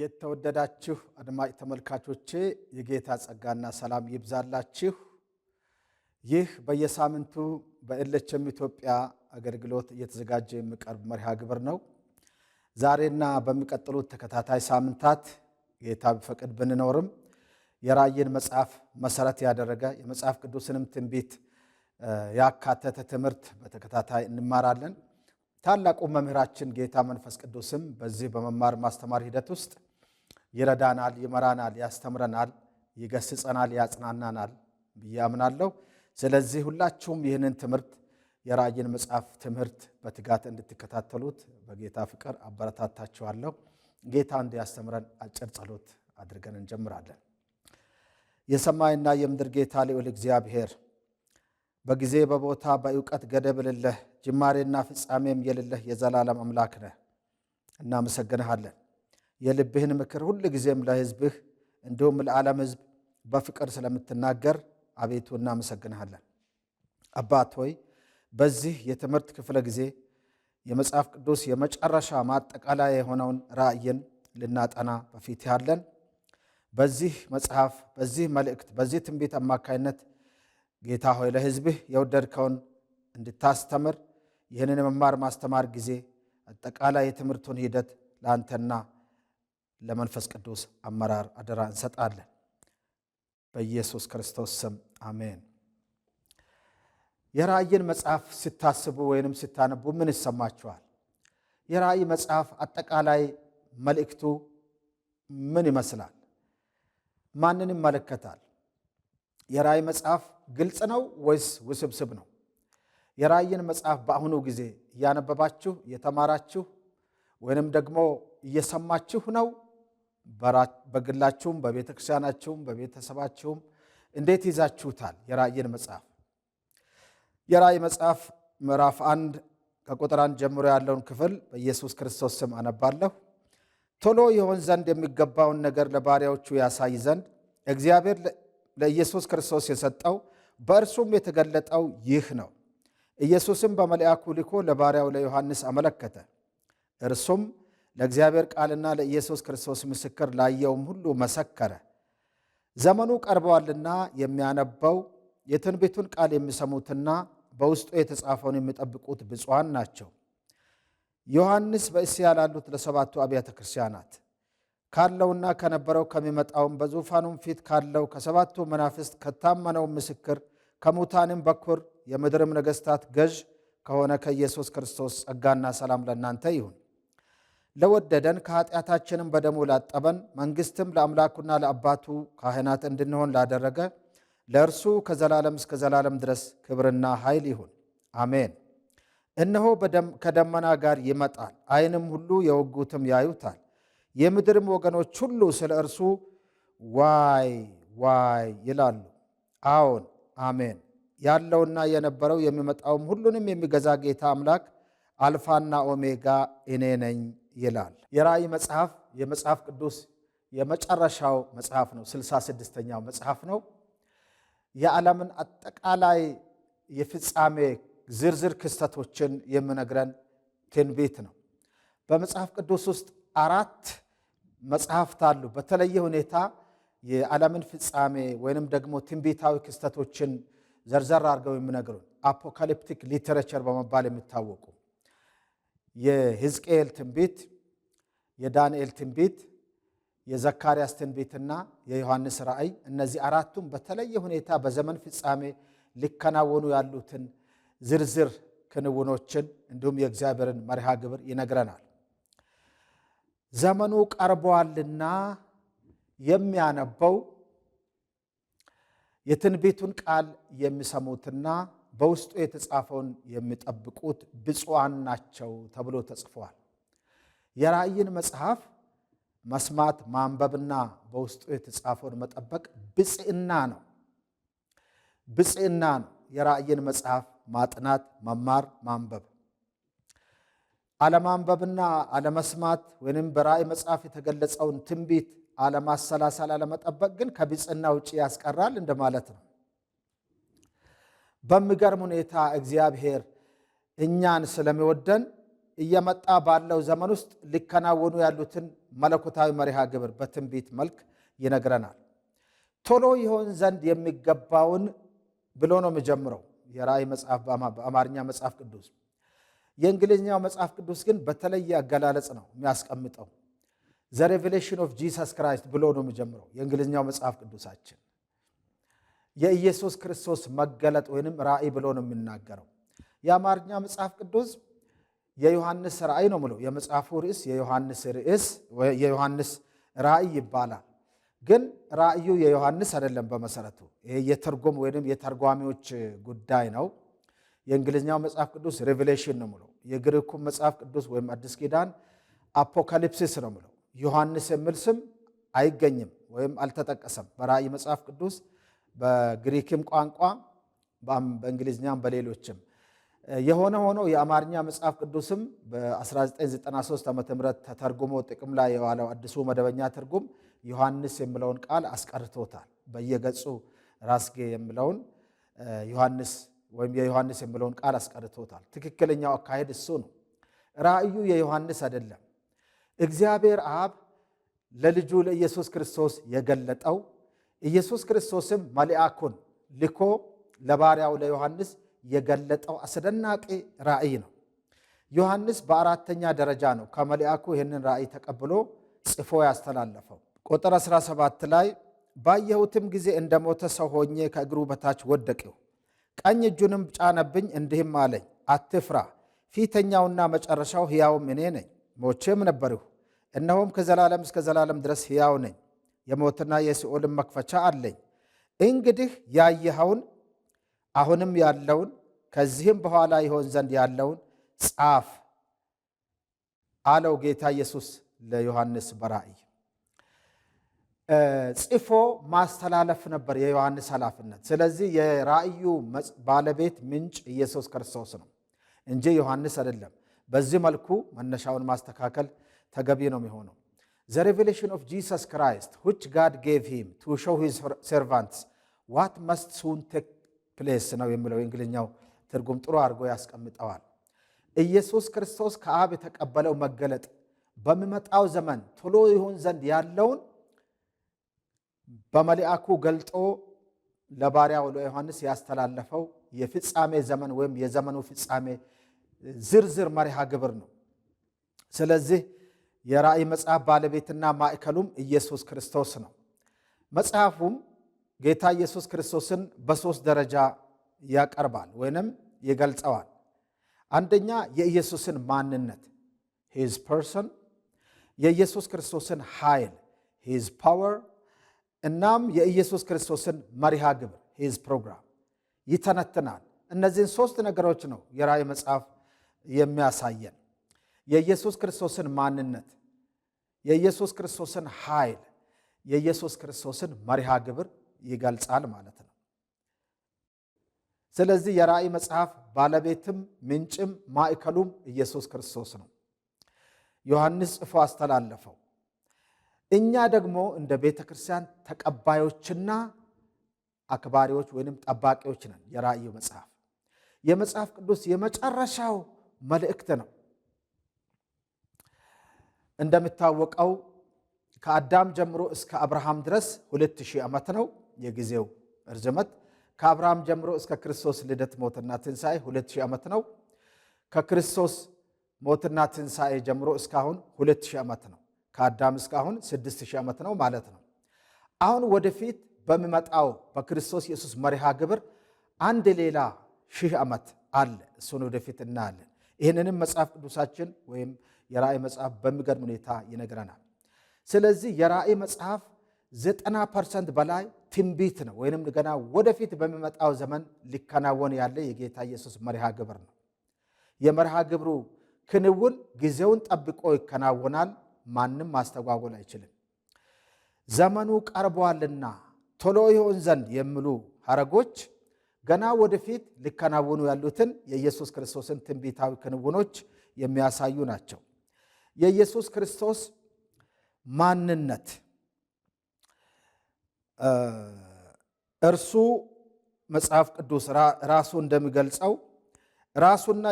የተወደዳችሁ አድማጭ ተመልካቾቼ የጌታ ጸጋና ሰላም ይብዛላችሁ። ይህ በየሳምንቱ በኤልኤችኤም ኢትዮጵያ አገልግሎት እየተዘጋጀ የሚቀርብ መርሃ ግብር ነው። ዛሬና በሚቀጥሉት ተከታታይ ሳምንታት ጌታ ቢፈቅድ ብንኖርም የራእይን መጽሐፍ መሰረት ያደረገ የመጽሐፍ ቅዱስንም ትንቢት ያካተተ ትምህርት በተከታታይ እንማራለን። ታላቁ መምህራችን ጌታ መንፈስ ቅዱስም በዚህ በመማር ማስተማር ሂደት ውስጥ ይረዳናል፣ ይመራናል፣ ያስተምረናል፣ ይገስጸናል፣ ያጽናናናል ብዬ አምናለሁ። ስለዚህ ሁላችሁም ይህንን ትምህርት የራእይን መጽሐፍ ትምህርት በትጋት እንድትከታተሉት በጌታ ፍቅር አበረታታችኋለሁ። ጌታ እንዲያስተምረን አጭር ጸሎት አድርገን እንጀምራለን። የሰማይና የምድር ጌታ ልዑል እግዚአብሔር በጊዜ በቦታ በእውቀት ገደብ የሌለህ ጅማሬና ፍጻሜም የሌለህ የዘላለም አምላክ ነህ። እናመሰግንሃለን። የልብህን ምክር ሁል ጊዜም ለሕዝብህ እንዲሁም ለዓለም ሕዝብ በፍቅር ስለምትናገር አቤቱ እናመሰግንሃለን። አባት ሆይ በዚህ የትምህርት ክፍለ ጊዜ የመጽሐፍ ቅዱስ የመጨረሻ ማጠቃለያ የሆነውን ራእይን ልናጠና በፊትህ አለን። በዚህ መጽሐፍ፣ በዚህ መልእክት፣ በዚህ ትንቢት አማካይነት ጌታ ሆይ ለሕዝብህ የወደድከውን እንድታስተምር ይህንን የመማር ማስተማር ጊዜ አጠቃላይ የትምህርቱን ሂደት ለአንተና ለመንፈስ ቅዱስ አመራር አደራ እንሰጣለን። በኢየሱስ ክርስቶስ ስም አሜን። የራእይን መጽሐፍ ስታስቡ ወይንም ስታነቡ ምን ይሰማችኋል? የራእይ መጽሐፍ አጠቃላይ መልእክቱ ምን ይመስላል? ማንን ይመለከታል? የራእይ መጽሐፍ ግልጽ ነው ወይስ ውስብስብ ነው? የራእይን መጽሐፍ በአሁኑ ጊዜ እያነበባችሁ እየተማራችሁ ወይንም ደግሞ እየሰማችሁ ነው? በግላችሁም በቤተ ክርስቲያናችሁም በቤተሰባችሁም እንዴት ይዛችሁታል? የራእይን መጽሐፍ የራእይ መጽሐፍ ምዕራፍ 1 ከቁጥር 1 ጀምሮ ያለውን ክፍል በኢየሱስ ክርስቶስ ስም አነባለሁ። ቶሎ ይሆን ዘንድ የሚገባውን ነገር ለባሪያዎቹ ያሳይ ዘንድ እግዚአብሔር ለኢየሱስ ክርስቶስ የሰጠው በእርሱም የተገለጠው ይህ ነው። ኢየሱስም በመልአኩ ልኮ ለባሪያው ለዮሐንስ አመለከተ። እርሱም ለእግዚአብሔር ቃልና ለኢየሱስ ክርስቶስ ምስክር ላየውም ሁሉ መሰከረ። ዘመኑ ቀርበዋልና የሚያነበው የትንቢቱን ቃል የሚሰሙትና በውስጡ የተጻፈውን የሚጠብቁት ብፁዓን ናቸው። ዮሐንስ በእስያ ላሉት ለሰባቱ አብያተ ክርስቲያናት ካለውና ከነበረው ከሚመጣውም በዙፋኑም ፊት ካለው ከሰባቱ መናፍስት ከታመነው ምስክር ከሙታንም በኩር የምድርም ነገሥታት ገዥ ከሆነ ከኢየሱስ ክርስቶስ ጸጋና ሰላም ለእናንተ ይሁን። ለወደደን ከኃጢአታችንም በደሙ ላጠበን መንግሥትም ለአምላኩና ለአባቱ ካህናት እንድንሆን ላደረገ ለእርሱ ከዘላለም እስከ ዘላለም ድረስ ክብርና ኃይል ይሁን፣ አሜን። እነሆ ከደመና ጋር ይመጣል፣ ዓይንም ሁሉ የወጉትም ያዩታል፣ የምድርም ወገኖች ሁሉ ስለ እርሱ ዋይ ዋይ ይላሉ። አዎን አሜን። ያለውና የነበረው የሚመጣውም ሁሉንም የሚገዛ ጌታ አምላክ አልፋና ኦሜጋ እኔ ነኝ ይላል። የራእይ መጽሐፍ የመጽሐፍ ቅዱስ የመጨረሻው መጽሐፍ ነው። 66ኛው መጽሐፍ ነው። የዓለምን አጠቃላይ የፍጻሜ ዝርዝር ክስተቶችን የሚነግረን ትንቢት ነው። በመጽሐፍ ቅዱስ ውስጥ 4 መጽሐፍት አሉ። በተለየ ሁኔታ የዓለምን ፍጻሜ ወይንም ደግሞ ትንቢታዊ ክስተቶችን ዘርዘር አድርገው የሚነግሩን አፖካሊፕቲክ ሊተሬቸር በመባል የሚታወቁ የሕዝቅኤል ትንቢት፣ የዳንኤል ትንቢት፣ የዘካርያስ ትንቢትና የዮሐንስ ራእይ። እነዚህ 4ቱም በተለየ ሁኔታ በዘመን ፍጻሜ ሊከናወኑ ያሉትን ዝርዝር ክንውኖችን እንዲሁም የእግዚአብሔርን መርሃ ግብር ይነግረናል። ዘመኑ ቀርቧልና የሚያነበው የትንቢቱን ቃል የሚሰሙትና በውስጡ የተጻፈውን የሚጠብቁት ብፁዓን ናቸው ተብሎ ተጽፏል። የራእይን መጽሐፍ መስማት ማንበብና በውስጡ የተጻፈውን መጠበቅ ብፅዕና ነው። ብፅዕና ነው የራእይን መጽሐፍ ማጥናት፣ መማር፣ ማንበብ። አለማንበብና አለመስማት ወይንም በራእይ መጽሐፍ የተገለጸውን ትንቢት አለማሰላሰል፣ አለመጠበቅ ግን ከብፅዕና ውጭ ያስቀራል እንደማለት ነው። በሚገርም ሁኔታ እግዚአብሔር እኛን ስለሚወደን እየመጣ ባለው ዘመን ውስጥ ሊከናወኑ ያሉትን መለኮታዊ መርሃ ግብር በትንቢት መልክ ይነግረናል። ቶሎ ይሆን ዘንድ የሚገባውን ብሎ ነው የሚጀምረው የራእይ መጽሐፍ በአማርኛ መጽሐፍ ቅዱስ። የእንግሊዝኛው መጽሐፍ ቅዱስ ግን በተለየ አገላለጽ ነው የሚያስቀምጠው። ዘ ሬቨሌሽን ኦፍ ጂሰስ ክራይስት ብሎ ነው የሚጀምረው የእንግሊዝኛው መጽሐፍ ቅዱሳችን። የኢየሱስ ክርስቶስ መገለጥ ወይንም ራእይ ብሎ ነው የሚናገረው። የአማርኛ መጽሐፍ ቅዱስ የዮሐንስ ራእይ ነው ብሎ የመጽሐፉ ርዕስ የዮሐንስ ራእይ ይባላል። ግን ራእዩ የዮሐንስ አይደለም። በመሰረቱ ይሄ የትርጉም ወይንም የተርጓሚዎች ጉዳይ ነው። የእንግሊዝኛው መጽሐፍ ቅዱስ ሬቨሌሽን ነው ብሎ፣ የግሪኩ መጽሐፍ ቅዱስ ወይም አዲስ ኪዳን አፖካሊፕሲስ ነው ብሎ። ዮሐንስ የሚል ስም አይገኝም ወይም አልተጠቀሰም በራእይ መጽሐፍ ቅዱስ በግሪክም ቋንቋ በእንግሊዝኛም በሌሎችም። የሆነ ሆኖ የአማርኛ መጽሐፍ ቅዱስም በ1993 ዓ.ም ተተርጉሞ ጥቅም ላይ የዋለው አዲሱ መደበኛ ትርጉም ዮሐንስ የሚለውን ቃል አስቀርቶታል። በየገጹ ራስጌ የሚለውን ዮሐንስ ወይም የዮሐንስ የሚለውን ቃል አስቀርቶታል። ትክክለኛው አካሄድ እሱ ነው። ራእዩ የዮሐንስ አይደለም። እግዚአብሔር አብ ለልጁ ለኢየሱስ ክርስቶስ የገለጠው፣ ኢየሱስ ክርስቶስም መልአኩን ልኮ ለባሪያው ለዮሐንስ የገለጠው አስደናቂ ራእይ ነው። ዮሐንስ በአራተኛ ደረጃ ነው ከመልአኩ ይህንን ራእይ ተቀብሎ ጽፎ ያስተላለፈው። ቁጥር 17 ላይ ባየሁትም ጊዜ እንደሞተ ሰው ሆኜ ከእግሩ በታች ወደቅሁ። ቀኝ እጁንም ጫነብኝ፣ እንዲህም አለኝ፣ አትፍራ፣ ፊተኛውና መጨረሻው ሕያውም እኔ ነኝ። ሞቼም ነበርሁ፣ እነሆም ከዘላለም እስከ ዘላለም ድረስ ሕያው ነኝ። የሞትና የሲኦልን መክፈቻ አለኝ። እንግዲህ ያየኸውን አሁንም ያለውን ከዚህም በኋላ ይሆን ዘንድ ያለውን ጻፍ አለው ጌታ ኢየሱስ ለዮሐንስ በራእይ። ጽፎ ማስተላለፍ ነበር የዮሐንስ ኃላፊነት። ስለዚህ የራእዩ ባለቤት ምንጭ ኢየሱስ ክርስቶስ ነው እንጂ ዮሐንስ አይደለም። በዚህ መልኩ መነሻውን ማስተካከል ተገቢ ነው የሚሆነው። The revelation of Jesus Christ which God gave him to show his servants what must soon take place ነው የሚለው የእንግሊዝኛው ትርጉም ጥሩ አድርጎ ያስቀምጠዋል። ኢየሱስ ክርስቶስ ከአብ የተቀበለው መገለጥ በሚመጣው ዘመን ቶሎ ይሆን ዘንድ ያለውን በመልአኩ ገልጦ ለባሪያው ለዮሐንስ ያስተላለፈው የፍጻሜ ዘመን ወይም የዘመኑ ፍጻሜ ዝርዝር መርሃ ግብር ነው። ስለዚህ የራእይ መጽሐፍ ባለቤትና ማዕከሉም ኢየሱስ ክርስቶስ ነው። መጽሐፉም ጌታ ኢየሱስ ክርስቶስን በሶስት ደረጃ ያቀርባል ወይንም ይገልጸዋል። አንደኛ የኢየሱስን ማንነት his person፣ የኢየሱስ ክርስቶስን ኃይል his power፣ እናም የኢየሱስ ክርስቶስን መርሃ ግብር his program ይተነትናል። እነዚህን ሶስት ነገሮች ነው የራእይ መጽሐፍ የሚያሳየን። የኢየሱስ ክርስቶስን ማንነት፣ የኢየሱስ ክርስቶስን ኃይል፣ የኢየሱስ ክርስቶስን መርሃ ግብር ይገልጻል ማለት ነው። ስለዚህ የራእይ መጽሐፍ ባለቤትም ምንጭም ማዕከሉም ኢየሱስ ክርስቶስ ነው። ዮሐንስ ጽፎ አስተላለፈው። እኛ ደግሞ እንደ ቤተ ክርስቲያን ተቀባዮችና አክባሪዎች ወይንም ጠባቂዎች ነን። የራእዩ መጽሐፍ የመጽሐፍ ቅዱስ የመጨረሻው መልእክት ነው። እንደሚታወቀው ከአዳም ጀምሮ እስከ አብርሃም ድረስ 2000 ዓመት ነው የጊዜው እርዝመት። ከአብርሃም ጀምሮ እስከ ክርስቶስ ልደት ሞትና ትንሣኤ 2000 ዓመት ነው። ከክርስቶስ ሞትና ትንሣኤ ጀምሮ እስካሁን 2000 ዓመት ነው። ከአዳም እስካሁን 6000 ዓመት ነው ማለት ነው። አሁን ወደፊት በሚመጣው በክርስቶስ ኢየሱስ መርሃ ግብር አንድ ሌላ 1000 ዓመት አለ። እሱን ወደፊት እናያለን። ይህንንም መጽሐፍ ቅዱሳችን ወይም የራእይ መጽሐፍ በሚገርም ሁኔታ ይነግረናል። ስለዚህ የራእይ መጽሐፍ 90% በላይ ትንቢት ነው ወይንም ገና ወደፊት በሚመጣው ዘመን ሊከናወን ያለ የጌታ ኢየሱስ መርሃ ግብር ነው። የመርሃ ግብሩ ክንውን ጊዜውን ጠብቆ ይከናወናል። ማንም ማስተጓጎል አይችልም። ዘመኑ ቀርቧልና ቶሎ ይሆን ዘንድ የሚሉ ሐረጎች ገና ወደፊት ሊከናወኑ ያሉትን የኢየሱስ ክርስቶስን ትንቢታዊ ክንውኖች የሚያሳዩ ናቸው። የኢየሱስ ክርስቶስ ማንነት እርሱ መጽሐፍ ቅዱስ ራሱ እንደሚገልጸው ራሱና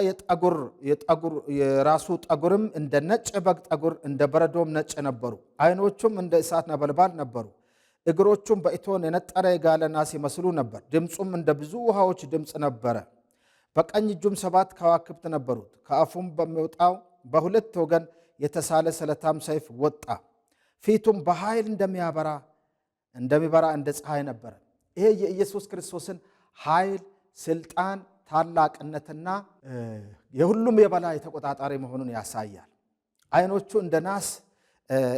የራሱ ጠጉርም እንደ ነጭ በግ ጠጉር እንደ በረዶም ነጭ ነበሩ። ዓይኖቹም እንደ እሳት ነበልባል ነበሩ። እግሮቹም በእቶን የነጠረ የጋለ ናስ ይመስሉ ነበር። ድምፁም እንደ ብዙ ውሃዎች ድምፅ ነበረ። በቀኝ እጁም 7 ከዋክብት ነበሩት። ከአፉም በሚወጣው በሁለት ወገን የተሳለ ስለታም ሰይፍ ወጣ። ፊቱም በኃይል እንደሚበራ እንደ ፀሐይ ነበረ። ይሄ የኢየሱስ ክርስቶስን ኃይል፣ ስልጣን፣ ታላቅነትና የሁሉም የበላይ ተቆጣጣሪ መሆኑን ያሳያል። ዓይኖቹ እንደ ናስ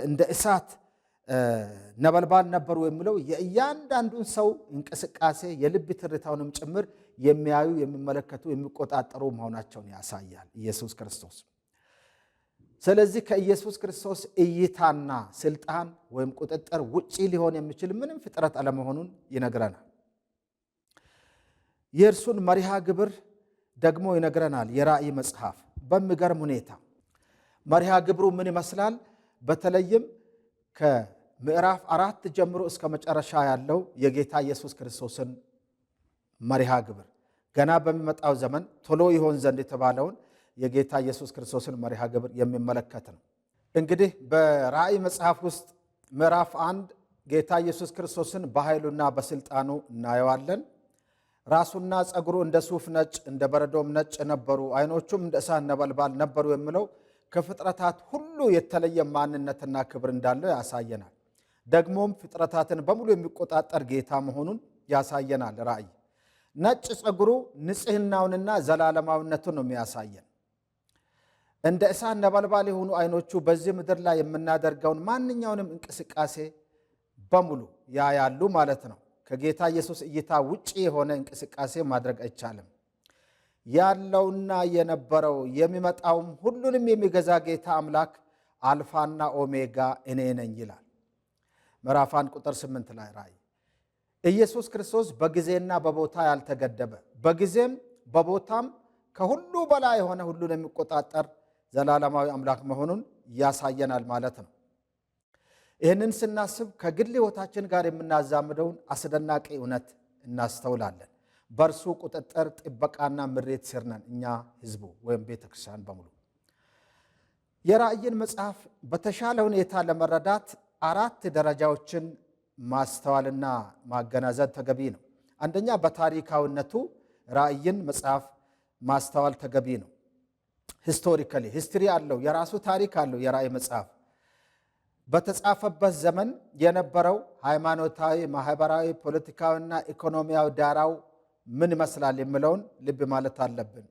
እንደ እሳት ነበልባል ነበሩ የሚለው የእያንዳንዱን ሰው እንቅስቃሴ የልብ ትርታውንም ጭምር የሚያዩ የሚመለከቱ የሚቆጣጠሩ መሆናቸውን ያሳያል ኢየሱስ ክርስቶስ። ስለዚህ ከኢየሱስ ክርስቶስ እይታና ስልጣን ወይም ቁጥጥር ውጪ ሊሆን የሚችል ምንም ፍጥረት አለመሆኑን ይነግረናል። የእርሱን መሪሃ ግብር ደግሞ ይነግረናል የራእይ መጽሐፍ በሚገርም ሁኔታ። መሪሃ ግብሩ ምን ይመስላል? በተለይም ከምዕራፍ 4 ጀምሮ እስከ መጨረሻ ያለው የጌታ ኢየሱስ ክርስቶስን መሪሃ ግብር ገና በሚመጣው ዘመን ቶሎ ይሆን ዘንድ የተባለውን የጌታ ኢየሱስ ክርስቶስን መሪሃ ግብር የሚመለከት ነው። እንግዲህ በራእይ መጽሐፍ ውስጥ ምዕራፍ 1 ጌታ ኢየሱስ ክርስቶስን በኃይሉና በስልጣኑ እናየዋለን። ራሱና ጸጉሩ እንደ ሱፍ ነጭ እንደ በረዶም ነጭ ነበሩ፣ ዓይኖቹም እንደ እሳት ነበልባል ነበሩ የሚለው ከፍጥረታት ሁሉ የተለየ ማንነትና ክብር እንዳለው ያሳየናል። ደግሞም ፍጥረታትን በሙሉ የሚቆጣጠር ጌታ መሆኑን ያሳየናል። ራእይ ነጭ ጸጉሩ ንጽሕናውንና ዘላለማዊነቱን ነው የሚያሳየን። እንደ እሳት ነበልባል የሆኑ ዓይኖቹ በዚህ ምድር ላይ የምናደርገውን ማንኛውንም እንቅስቃሴ በሙሉ ያያሉ ማለት ነው። ከጌታ ኢየሱስ እይታ ውጪ የሆነ እንቅስቃሴ ማድረግ አይቻልም። ያለውና የነበረው የሚመጣውም ሁሉንም የሚገዛ ጌታ አምላክ አልፋና ኦሜጋ እኔ ነኝ ይላል ምዕራፍ 1 ቁጥር 8 ላይ ራእይ። ኢየሱስ ክርስቶስ በጊዜና በቦታ ያልተገደበ በጊዜም በቦታም ከሁሉ በላይ የሆነ ሁሉን የሚቆጣጠር ዘላለማዊ አምላክ መሆኑን ያሳየናል ማለት ነው። ይህንን ስናስብ ከግል ሕይወታችን ጋር የምናዛምደውን አስደናቂ እውነት እናስተውላለን። በእርሱ ቁጥጥር፣ ጥበቃና ምሬት ስር ነን እኛ ሕዝቡ ወይም ቤተ ክርስቲያን በሙሉ። የራእይን መጽሐፍ በተሻለ ሁኔታ ለመረዳት 4 ደረጃዎችን ማስተዋልና ማገናዘብ ተገቢ ነው። አንደኛ፣ በታሪካዊነቱ ራእይን መጽሐፍ ማስተዋል ተገቢ ነው። ሂስቶሪካሊ ሂስትሪ አለው፣ የራሱ ታሪክ አለው። የራእይ መጽሐፍ በተጻፈበት ዘመን የነበረው ሃይማኖታዊ፣ ማህበራዊ፣ ፖለቲካዊና ኢኮኖሚያዊ ዳራው ምን ይመስላል የሚለውን ልብ ማለት አለብን።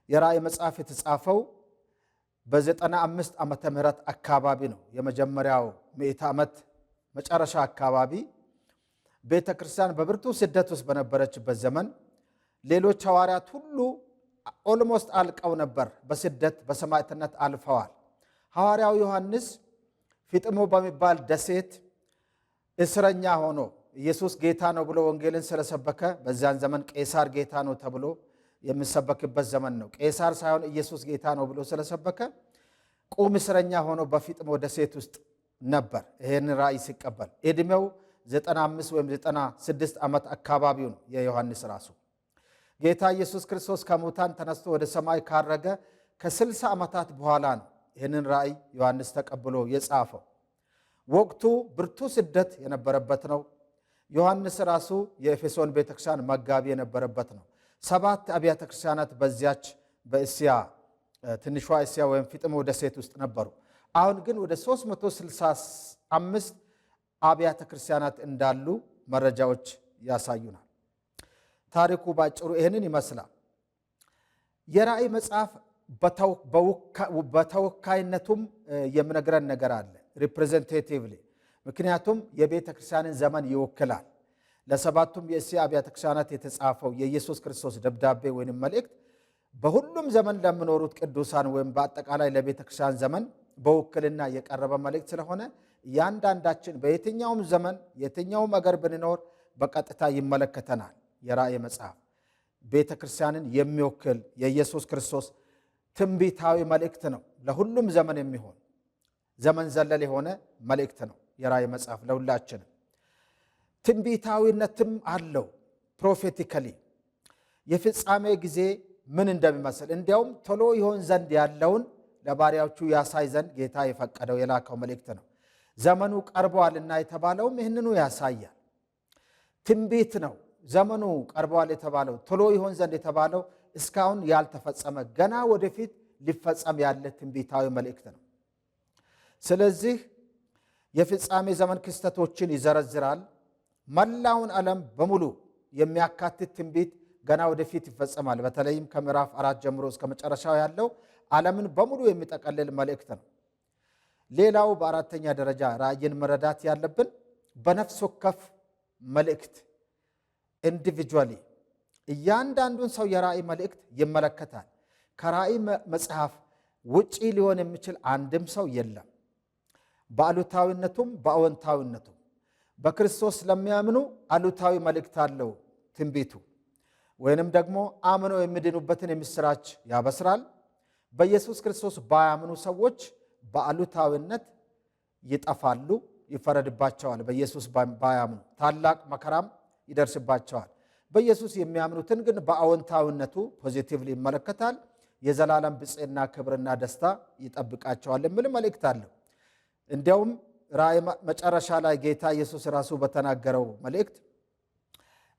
የራእይ መጽሐፍ የተጻፈው በ95 ዓመተ ምህረት አካባቢ ነው። የመጀመሪያው ምዕተ ዓመት መጨረሻ አካባቢ ቤተ ክርስቲያን በብርቱ ስደት ውስጥ በነበረችበት ዘመን ሌሎች ሐዋርያት ሁሉ ኦልሞስት አልቀው ነበር፣ በስደት በሰማዕትነት አልፈዋል። ሐዋርያው ዮሐንስ ፊጥሞ በሚባል ደሴት እስረኛ ሆኖ ኢየሱስ ጌታ ነው ብሎ ወንጌልን ስለሰበከ፣ በዚያን ዘመን ቄሳር ጌታ ነው ተብሎ የሚሰበክበት ዘመን ነው። ቄሳር ሳይሆን ኢየሱስ ጌታ ነው ብሎ ስለሰበከ ቁም እስረኛ ሆኖ በፊጥሞ ደሴት ውስጥ ነበር። ይሄን ራእይ ሲቀበል ዕድሜው 95 ወይም 96 ዓመት አካባቢው ነው የዮሐንስ ራሱ። ጌታ ኢየሱስ ክርስቶስ ከሙታን ተነስቶ ወደ ሰማይ ካረገ ከ60 ዓመታት በኋላ ነው ይህንን ራእይ ዮሐንስ ተቀብሎ የጻፈው። ወቅቱ ብርቱ ስደት የነበረበት ነው። ዮሐንስ ራሱ የኤፌሶን ቤተክርስቲያን መጋቢ የነበረበት ነው። 7 አብያተ ክርስቲያናት በዚያች በእስያ ትንሿ እስያ ወይም ፊጥሞ ደሴት ውስጥ ነበሩ። አሁን ግን ወደ 365 አብያተ ክርስቲያናት እንዳሉ መረጃዎች ያሳዩናል። ታሪኩ ባጭሩ ይህንን ይመስላል። የራእይ መጽሐፍ በተወካይነቱም የሚነግረን ነገር አለ፣ ሪፕሬዘንቴቲቭሊ። ምክንያቱም የቤተ ክርስቲያንን ዘመን ይወክላል። ለሰባቱም የእስያ አብያተ ክርስቲያናት የተጻፈው የኢየሱስ ክርስቶስ ደብዳቤ ወይም መልእክት በሁሉም ዘመን ለሚኖሩት ቅዱሳን ወይም በአጠቃላይ ለቤተ ክርስቲያን ዘመን በውክልና የቀረበ መልእክት ስለሆነ እያንዳንዳችን በየትኛውም ዘመን የትኛውም አገር ብንኖር በቀጥታ ይመለከተናል። የራእይ መጽሐፍ ቤተ ክርስቲያንን የሚወክል የኢየሱስ ክርስቶስ ትንቢታዊ መልእክት ነው። ለሁሉም ዘመን የሚሆን ዘመን ዘለል የሆነ መልእክት ነው የራእይ መጽሐፍ ለሁላችንም። ትንቢታዊነትም አለው። ፕሮፌቲካሊ የፍጻሜ ጊዜ ምን እንደሚመስል እንዲያውም ቶሎ ይሆን ዘንድ ያለውን ለባሪያዎቹ ያሳይ ዘንድ ጌታ የፈቀደው የላከው መልእክት ነው። ዘመኑ ቀርቧልና የተባለውም ይህንኑ ያሳያል። ትንቢት ነው። ዘመኑ ቀርቧል የተባለው ቶሎ ይሆን ዘንድ የተባለው እስካሁን ያልተፈጸመ ገና ወደፊት ሊፈጸም ያለ ትንቢታዊ መልእክት ነው። ስለዚህ የፍጻሜ ዘመን ክስተቶችን ይዘረዝራል። መላውን ዓለም በሙሉ የሚያካትት ትንቢት ገና ወደፊት ይፈጸማል። በተለይም ከምዕራፍ 4 ጀምሮ እስከ መጨረሻው ያለው ዓለምን በሙሉ የሚጠቀልል መልእክት ነው። ሌላው በአራተኛ ደረጃ ራእይን መረዳት ያለብን በነፍስ ወከፍ መልእክት ኢንዲቪጁዋሊ እያንዳንዱን ሰው የራእይ መልእክት ይመለከታል። ከራእይ መጽሐፍ ውጪ ሊሆን የሚችል አንድም ሰው የለም። በአሉታዊነቱም በአዎንታዊነቱም በክርስቶስ ለሚያምኑ አሉታዊ መልእክት አለው ትንቢቱ፣ ወይንም ደግሞ አምነው የሚድኑበትን የምስራች ያበስራል። በኢየሱስ ክርስቶስ ባያምኑ ሰዎች በአሉታዊነት ይጠፋሉ፣ ይፈረድባቸዋል። በኢየሱስ ባያምኑ ታላቅ መከራም ይደርስባቸዋል። በኢየሱስ የሚያምኑትን ግን በአዎንታዊነቱ ፖዚቲቭሊ ይመለከታል። የዘላለም ብፅዕና፣ ክብርና ደስታ ይጠብቃቸዋል የሚል መልእክት አለው። እንዲያውም ራእይ መጨረሻ ላይ ጌታ ኢየሱስ ራሱ በተናገረው መልእክት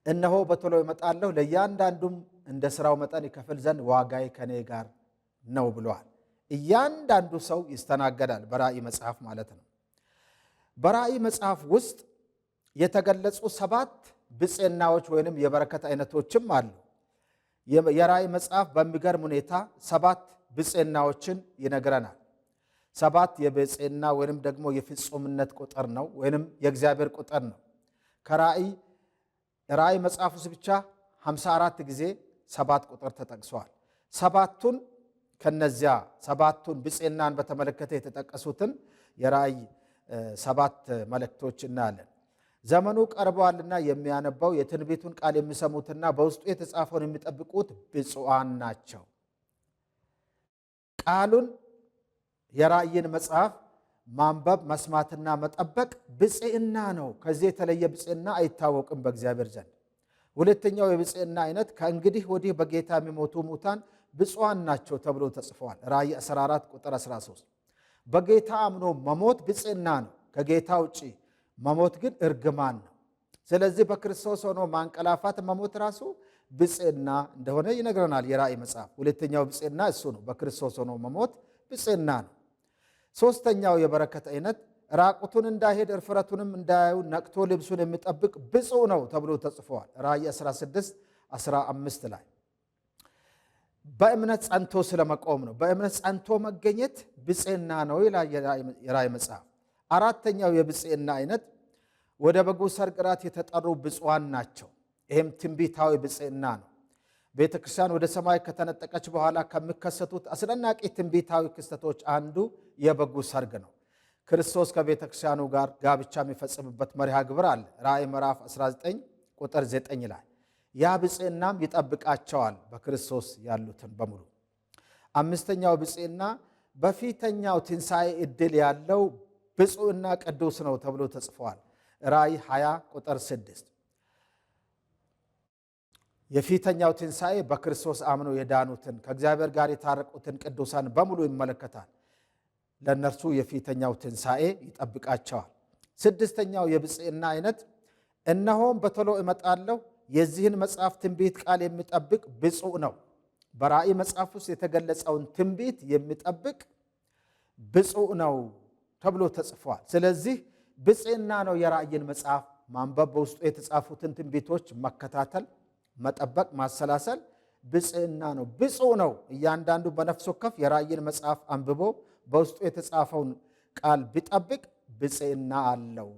እነሆ በቶሎ እመጣለሁ፣ ለእያንዳንዱም እንደ ሥራው መጠን ይከፍል ዘንድ ዋጋዬ ከኔ ጋር ነው ብለዋል። እያንዳንዱ ሰው ይስተናገዳል፣ በራእይ መጽሐፍ ማለት ነው። በራእይ መጽሐፍ ውስጥ የተገለጹ 7 ብፅዕናዎች ወይንም የበረከት አይነቶችም አሉ። የራእይ መጽሐፍ በሚገርም ሁኔታ 7 ብፅዕናዎችን ይነግረናል። 7 የብፅዕና ወይንም ደግሞ የፍጹምነት ቁጥር ነው፣ ወይንም የእግዚአብሔር ቁጥር ነው። ራእይ መጽሐፍ ውስጥ ብቻ 54 ጊዜ 7 ቁጥር ተጠቅሰዋል። 7ቱን ከነዚያ 7ቱን ብፅዕናን በተመለከተ የተጠቀሱትን የራእይ 7 መልእክቶች እናያለን። ዘመኑ ቀርበዋልና የሚያነባው የትንቢቱን ቃል የሚሰሙትና በውስጡ የተጻፈውን የሚጠብቁት ብፁዓን ናቸው። ቃሉን የራእይን መጽሐፍ ማንበብ መስማትና መጠበቅ ብፅዕና ነው። ከዚህ የተለየ ብፅዕና አይታወቅም በእግዚአብሔር ዘንድ። ሁለተኛው የብፅዕና አይነት ከእንግዲህ ወዲህ በጌታ የሚሞቱ ሙታን ብፁዓን ናቸው ተብሎ ተጽፈዋል። ራእይ 14 ቁጥር 13 በጌታ አምኖ መሞት ብፅዕና ነው። ከጌታ ውጪ መሞት ግን እርግማን ነው። ስለዚህ በክርስቶስ ሆኖ ማንቀላፋት መሞት ራሱ ብፅዕና እንደሆነ ይነግረናል የራእይ መጽሐፍ። ሁለተኛው ብፅዕና እሱ ነው። በክርስቶስ ሆኖ መሞት ብፅዕና ነው። ሦስተኛው የበረከት አይነት ራቁቱን እንዳይሄድ እርፍረቱንም እንዳያዩ ነቅቶ ልብሱን የሚጠብቅ ብፁዕ ነው ተብሎ ተጽፈዋል። ራእይ 16 15 ላይ በእምነት ጸንቶ ስለመቆም ነው። በእምነት ጸንቶ መገኘት ብፅዕና ነው ይላል የራእይ መጽሐፍ። አራተኛው የብፅዕና አይነት ወደ በጉ ሰርግ ራት የተጠሩ ብፁዓን ናቸው። ይህም ትንቢታዊ ብፅዕና ነው። ቤተ ክርስቲያን ወደ ሰማይ ከተነጠቀች በኋላ ከሚከሰቱት አስደናቂ ትንቢታዊ ክስተቶች አንዱ የበጉ ሰርግ ነው። ክርስቶስ ከቤተ ክርስቲያኑ ጋር ጋብቻ የሚፈጽምበት መርሃ ግብር አለ። ራእይ ምዕራፍ 19 ቁጥር 9 ላይ ያ ብፅዕናም ይጠብቃቸዋል በክርስቶስ ያሉትን በሙሉ። አምስተኛው ብፅዕና በፊተኛው ትንሣኤ ዕድል ያለው ብፁዕና ቅዱስ ነው ተብሎ ተጽፏል። ራእይ 20 ቁጥር 6 የፊተኛው ትንሣኤ በክርስቶስ አምነው የዳኑትን ከእግዚአብሔር ጋር የታረቁትን ቅዱሳን በሙሉ ይመለከታል። ለእነርሱ የፊተኛው ትንሣኤ ይጠብቃቸዋል። ስድስተኛው የብፅዕና አይነት እነሆም በቶሎ እመጣለሁ፣ የዚህን መጽሐፍ ትንቢት ቃል የሚጠብቅ ብፁዕ ነው። በራእይ መጽሐፍ ውስጥ የተገለጸውን ትንቢት የሚጠብቅ ብፁዕ ነው ተብሎ ተጽፏል። ስለዚህ ብፅዕና ነው የራእይን መጽሐፍ ማንበብ፣ በውስጡ የተጻፉትን ትንቢቶች መከታተል፣ መጠበቅ፣ ማሰላሰል ብፅዕና ነው። ብፁዕ ነው እያንዳንዱ በነፍስ ወከፍ የራእይን መጽሐፍ አንብቦ በውስጡ የተጻፈውን ቃል ቢጠብቅ ብፅዕና አለው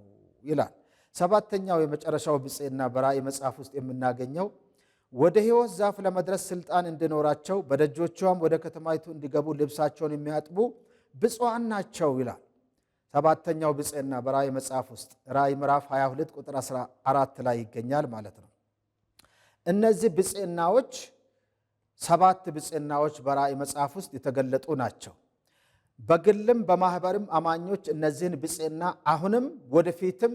ይላል። ሰባተኛው የመጨረሻው ብፅዕና በራእይ መጽሐፍ ውስጥ የምናገኘው ወደ ሕይወት ዛፍ ለመድረስ ስልጣን እንዲኖራቸው በደጆቿም ወደ ከተማይቱ እንዲገቡ ልብሳቸውን የሚያጥቡ ብፁዓን ናቸው ይላል። ሰባተኛው ብፅዕና በራእይ መጽሐፍ ውስጥ ራእይ ምዕራፍ 22 ቁጥር 14 ላይ ይገኛል ማለት ነው። እነዚህ ብፅዕናዎች 7 ብፅዕናዎች በራእይ መጽሐፍ ውስጥ የተገለጡ ናቸው። በግልም በማኅበርም አማኞች እነዚህን ብፅዕና አሁንም ወደፊትም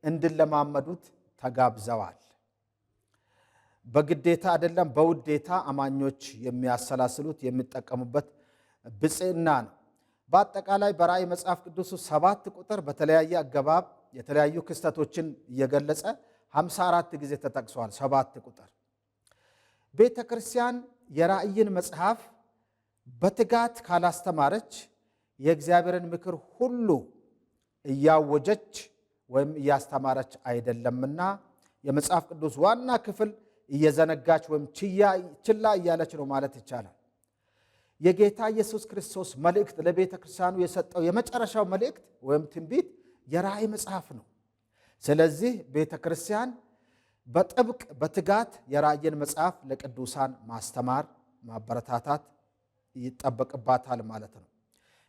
እንዲለማመዱት ተጋብዘዋል። በግዴታ አይደለም፣ በውዴታ አማኞች የሚያሰላስሉት የሚጠቀሙበት ብፅዕና ነው። በአጠቃላይ በራእይ መጽሐፍ ቅዱስ 7 ቁጥር በተለያየ አገባብ የተለያዩ ክስተቶችን እየገለጸ 54 ጊዜ ተጠቅሷል። 7 ቁጥር ቤተ ክርስቲያን የራእይን መጽሐፍ በትጋት ካላስተማረች የእግዚአብሔርን ምክር ሁሉ እያወጀች ወይም እያስተማረች አይደለምና የመጽሐፍ ቅዱስ ዋና ክፍል እየዘነጋች ወይም ችላ እያለች ነው ማለት ይቻላል። የጌታ ኢየሱስ ክርስቶስ መልእክት ለቤተ ክርስቲያኑ የሰጠው የመጨረሻው መልእክት ወይም ትንቢት የራእይ መጽሐፍ ነው። ስለዚህ ቤተ ክርስቲያን በጥብቅ በትጋት የራእይን መጽሐፍ ለቅዱሳን ማስተማር ማበረታታት ይጠበቅባታል ማለት ነው።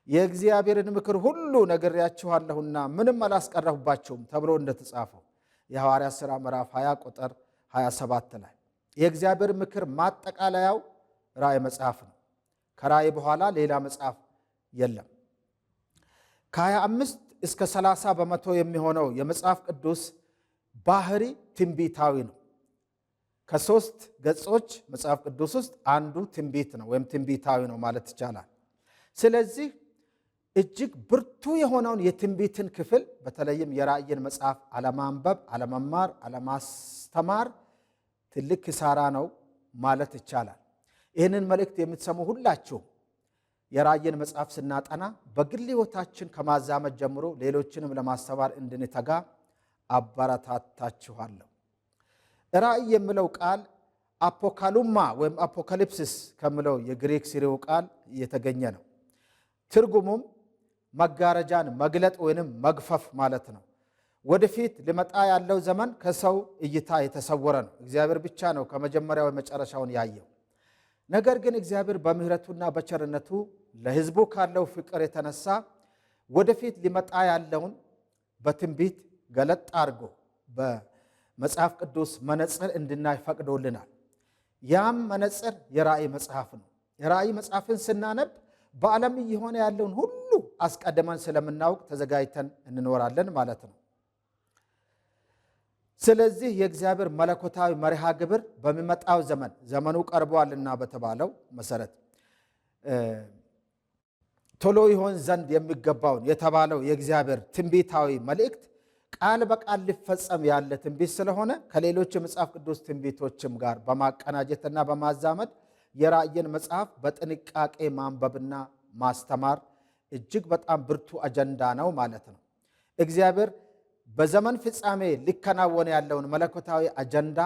የእግዚአብሔርን ምክር ሁሉ ነግሬያችኋለሁና ምንም አላስቀረሁባችሁም ተብሎ እንደተጻፈው የሐዋርያት ሥራ ምዕራፍ 20 ቁጥር 27 ላይ የእግዚአብሔር ምክር ማጠቃለያው ራእይ መጽሐፍ ነው። ከራእይ በኋላ ሌላ መጽሐፍ የለም። ከ25 እስከ 30 በመቶ የሚሆነው የመጽሐፍ ቅዱስ ባህሪ ትንቢታዊ ነው። ከ3 ገጾች መጽሐፍ ቅዱስ ውስጥ አንዱ ትንቢት ነው ወይም ትንቢታዊ ነው ማለት ይቻላል። ስለዚህ እጅግ ብርቱ የሆነውን የትንቢትን ክፍል በተለይም የራእይን መጽሐፍ አለማንበብ፣ አለመማር፣ አለማስተማር ትልቅ ኪሳራ ነው ማለት ይቻላል። ይህንን መልእክት የምትሰሙ ሁላችሁ የራእይን መጽሐፍ ስናጠና በግል ሕይወታችን ከማዛመድ ጀምሮ ሌሎችንም ለማስተማር እንድንተጋ አበረታታችኋለሁ። ራእይ የሚለው ቃል አፖካሉማ ወይም አፖካሊፕሲስ ከሚለው የግሪክ ስርወ ቃል የተገኘ ነው። ትርጉሙም መጋረጃን መግለጥ ወይንም መግፈፍ ማለት ነው። ወደፊት ሊመጣ ያለው ዘመን ከሰው እይታ የተሰወረ ነው። እግዚአብሔር ብቻ ነው ከመጀመሪያው መጨረሻውን ያየው። ነገር ግን እግዚአብሔር በምሕረቱና በቸርነቱ ለሕዝቡ ካለው ፍቅር የተነሳ ወደፊት ሊመጣ ያለውን በትንቢት ገለጥ አድርጎ በመጽሐፍ ቅዱስ መነጽር እንድናይ ፈቅዶልናል። ያም መነጽር የራእይ መጽሐፍ ነው። የራእይ መጽሐፍን ስናነብ በዓለም እየሆነ ያለውን ሁሉ አስቀድመን ስለምናውቅ ተዘጋጅተን እንኖራለን ማለት ነው። ስለዚህ የእግዚአብሔር መለኮታዊ መርሃ ግብር በሚመጣው ዘመኑ ቀርቧልና በተባለው መሰረት ቶሎ ይሆን ዘንድ የሚገባውን የተባለው የእግዚአብሔር ትንቢታዊ መልእክት ቃል በቃል ሊፈጸም ያለ ትንቢት ስለሆነ ከሌሎች የመጽሐፍ ቅዱስ ትንቢቶችም ጋር በማቀናጀትና በማዛመድ የራእይን መጽሐፍ በጥንቃቄ ማንበብና ማስተማር እጅግ በጣም ብርቱ አጀንዳ ነው ማለት ነው። እግዚአብሔር በዘመን ፍጻሜ ሊከናወን ያለውን መለኮታዊ አጀንዳ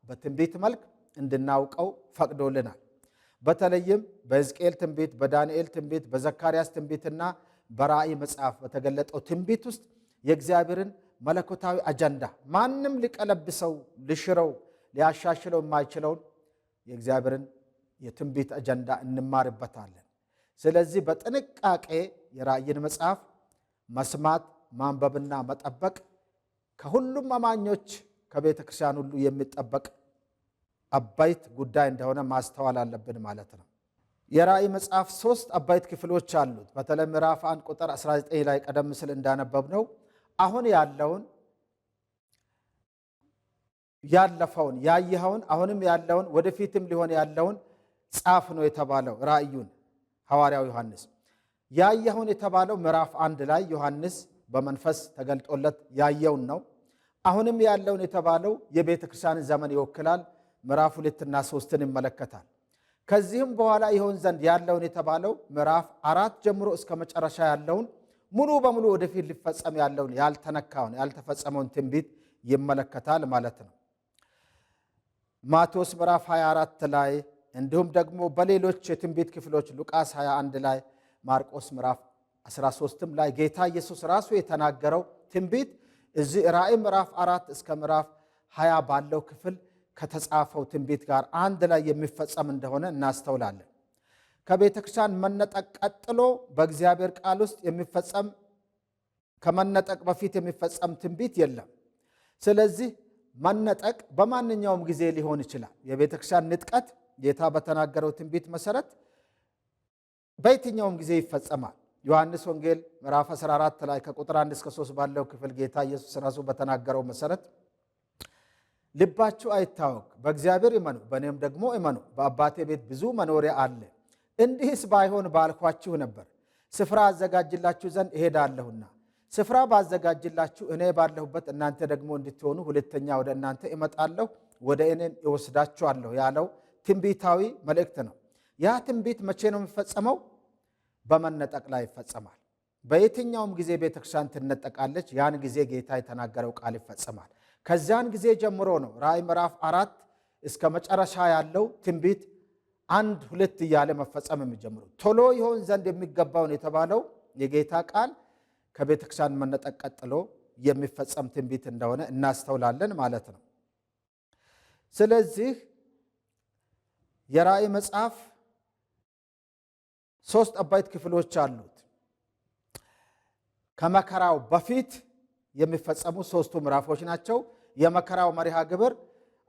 በትንቢት መልክ እንድናውቀው ፈቅዶልናል። በተለይም በሕዝቅኤል ትንቢት፣ በዳንኤል ትንቢት፣ በዘካርያስ ትንቢትና በራእይ መጽሐፍ በተገለጠው ትንቢት ውስጥ የእግዚአብሔርን መለኮታዊ አጀንዳ ማንም ሊቀለብሰው፣ ሊሽረው፣ ሊያሻሽለው የማይችለውን የእግዚአብሔርን የትንቢት አጀንዳ እንማርበታለን። ስለዚህ በጥንቃቄ የራእይን መጽሐፍ መስማት ማንበብና መጠበቅ ከሁሉም አማኞች ከቤተ ክርስቲያን ሁሉ የሚጠበቅ አበይት ጉዳይ እንደሆነ ማስተዋል አለብን ማለት ነው። የራእይ መጽሐፍ 3 አበይት ክፍሎች አሉት። በተለይ ምዕራፍ 1 ቁጥር 19 ላይ ቀደም ሲል እንዳነበብነው አሁን ያለውን ያለፈውን ያየኸውን አሁንም ያለውን ወደፊትም ሊሆን ያለውን ጻፍ ነው የተባለው። ራእዩን ሐዋርያው ዮሐንስ ያየኸውን የተባለው ምዕራፍ 1 ላይ ዮሐንስ በመንፈስ ተገልጦለት ያየውን ነው። አሁንም ያለውን የተባለው የቤተ ክርስቲያንን ዘመን ይወክላል። ምዕራፍ 2 እና 3ን ይመለከታል። ከዚህም በኋላ ይሆን ዘንድ ያለውን የተባለው ምዕራፍ 4 ጀምሮ እስከ መጨረሻ ያለውን ሙሉ በሙሉ ወደፊት ሊፈጸም ያለውን ያልተነካውን ያልተፈጸመውን ትንቢት ይመለከታል ማለት ነው። ማቴዎስ ምዕራፍ 24 ላይ እንዲሁም ደግሞ በሌሎች የትንቢት ክፍሎች ሉቃስ 21 ላይ ማርቆስ ምዕራፍ 13 ላይ ጌታ ኢየሱስ ራሱ የተናገረው ትንቢት እዚህ ራእይ ምዕራፍ 4 እስከ ምዕራፍ 20 ባለው ክፍል ከተጻፈው ትንቢት ጋር አንድ ላይ የሚፈጸም እንደሆነ እናስተውላለን። ከቤተ ክርስቲያን መነጠቅ ቀጥሎ በእግዚአብሔር ቃል ውስጥ የሚፈጸም ከመነጠቅ በፊት የሚፈጸም ትንቢት የለም። ስለዚህ መነጠቅ በማንኛውም ጊዜ ሊሆን ይችላል። የቤተ ክርስቲያን ንጥቀት ጌታ በተናገረው ትንቢት መሰረት በየትኛውም ጊዜ ይፈጸማል። ዮሐንስ ወንጌል ምዕራፍ 14 ላይ ከቁጥር 1 እስከ 3 ባለው ክፍል ጌታ ኢየሱስ ራሱ በተናገረው መሰረት ልባችሁ አይታወክ፣ በእግዚአብሔር እመኑ፣ በእኔም ደግሞ እመኑ። በአባቴ ቤት ብዙ መኖሪያ አለ። እንዲህስ ባይሆን ባልኳችሁ ነበር። ስፍራ አዘጋጅላችሁ ዘንድ እሄዳለሁና፣ ስፍራ ባዘጋጅላችሁ እኔ ባለሁበት እናንተ ደግሞ እንድትሆኑ ሁለተኛ ወደ እናንተ እመጣለሁ፣ ወደ እኔም እወስዳችኋለሁ ያለው ትንቢታዊ መልእክት ነው። ያ ትንቢት መቼ ነው የሚፈጸመው? በመነጠቅ ላይ ይፈጸማል። በየትኛውም ጊዜ ቤተክርስቲያን ትነጠቃለች። ያን ጊዜ ጌታ የተናገረው ቃል ይፈጸማል። ከዚያን ጊዜ ጀምሮ ነው ራእይ ምዕራፍ 4 እስከ መጨረሻ ያለው ትንቢት 1 2 እያለ መፈጸም የሚጀምሩ። ቶሎ ይሆን ዘንድ የሚገባውን የተባለው የጌታ ቃል ከቤተክርስቲያን መነጠቅ ቀጥሎ የሚፈጸም ትንቢት እንደሆነ እናስተውላለን ማለት ነው። ስለዚህ የራእይ መጽሐፍ 3 አበይት ክፍሎች አሉት። ከመከራው በፊት የሚፈጸሙ 3ቱ ምዕራፎች ናቸው። የመከራው መርሃ ግብር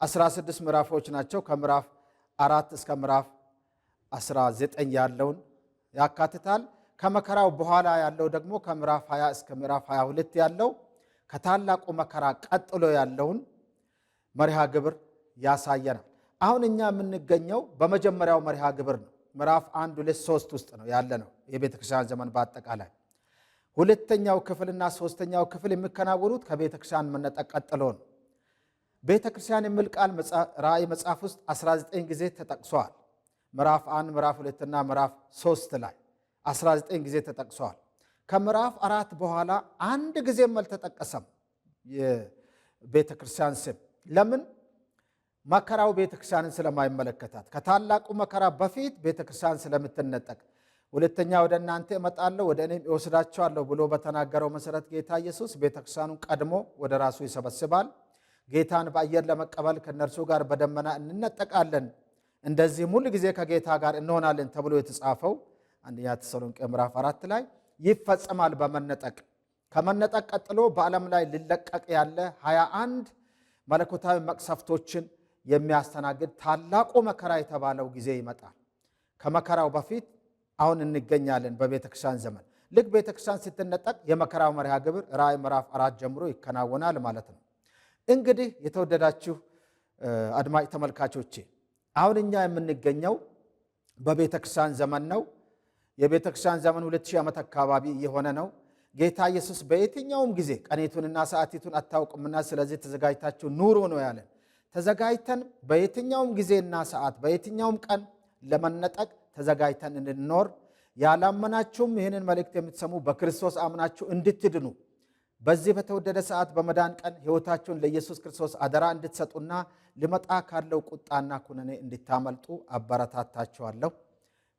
16 ምዕራፎች ናቸው። ከምዕራፍ 4 እስከ ምዕራፍ 19 ያለውን ያካትታል። ከመከራው በኋላ ያለው ደግሞ ከምዕራፍ 20 እስከ ምዕራፍ 22 ያለው ከታላቁ መከራ ቀጥሎ ያለውን መርሃ ግብር ያሳየናል። አሁን እኛ የምንገኘው በመጀመሪያው መርሃ ግብር ነው። ምዕራፍ 1 2 3 ውስጥ ነው ያለ ነው የቤተክርስቲያን ዘመን በአጠቃላይ። ሁለተኛው ክፍልና ሶስተኛው ክፍል የሚከናወኑት ከቤተክርስቲያን መነጠቅ ቀጥሎ ነው። ቤተክርስቲያን የሚል ቃል ራእይ መጽሐፍ ውስጥ 19 ጊዜ ተጠቅሷል። ምዕራፍ 1 ምዕራፍ 2 እና ምዕራፍ 3 ላይ 19 ጊዜ ተጠቅሷል። ከምዕራፍ 4 በኋላ አንድ ጊዜም አልተጠቀሰም የቤተክርስቲያን ስም። ለምን? መከራው ቤተክርስቲያንን ስለማይመለከታት፣ ከታላቁ መከራ በፊት ቤተክርስቲያን ስለምትነጠቅ። ሁለተኛ ወደ እናንተ እመጣለሁ ወደ እኔም እወስዳቸዋለሁ ብሎ በተናገረው መሰረት ጌታ ኢየሱስ ቤተክርስቲያኑን ቀድሞ ወደ ራሱ ይሰበስባል። ጌታን በአየር ለመቀበል ከነርሱ ጋር በደመና እንነጠቃለን፣ እንደዚህም ሁል ጊዜ ከጌታ ጋር እንሆናለን ተብሎ የተጻፈው አንደኛ ተሰሎንቄ ምዕራፍ 4 ላይ ይፈጸማል በመነጠቅ። ከመነጠቅ ቀጥሎ በዓለም ላይ ሊለቀቅ ያለ 21 መለኮታዊ መቅሰፍቶችን የሚያስተናግድ ታላቁ መከራ የተባለው ጊዜ ይመጣል። ከመከራው በፊት አሁን እንገኛለን በቤተክርስቲያን ዘመን። ልክ ቤተክርስቲያን ስትነጠቅ የመከራው መርሃ ግብር ራእይ ምዕራፍ 4 ጀምሮ ይከናወናል ማለት ነው። እንግዲህ የተወደዳችሁ አድማጭ ተመልካቾቼ አሁን እኛ የምንገኘው በቤተክርስቲያን ዘመን ነው። የቤተክርስቲያን ዘመን 2000 ዓመት አካባቢ የሆነ ነው። ጌታ ኢየሱስ በየትኛውም ጊዜ ቀኔቱንና ሰዓቲቱን አታውቁምና ስለዚህ ተዘጋጅታችሁ ኑሩ ነው ያለን። ተዘጋጅተን በየትኛውም ጊዜና ሰዓት በየትኛውም ቀን ለመነጠቅ ተዘጋጅተን እንድንኖር፣ ያላመናችሁም ይህንን መልእክት የምትሰሙ በክርስቶስ አምናችሁ እንድትድኑ በዚህ በተወደደ ሰዓት በመዳን ቀን ሕይወታችሁን ለኢየሱስ ክርስቶስ አደራ እንድትሰጡና ሊመጣ ካለው ቁጣና ኩነኔ እንድታመልጡ አበረታታችኋለሁ።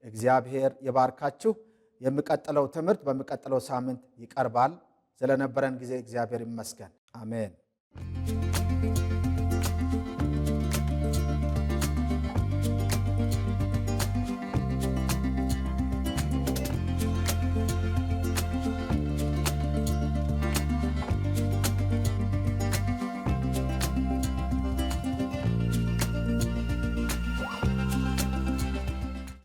እግዚአብሔር ይባርካችሁ። የሚቀጥለው ትምህርት በሚቀጥለው ሳምንት ይቀርባል። ስለነበረን ጊዜ እግዚአብሔር ይመስገን። አሜን።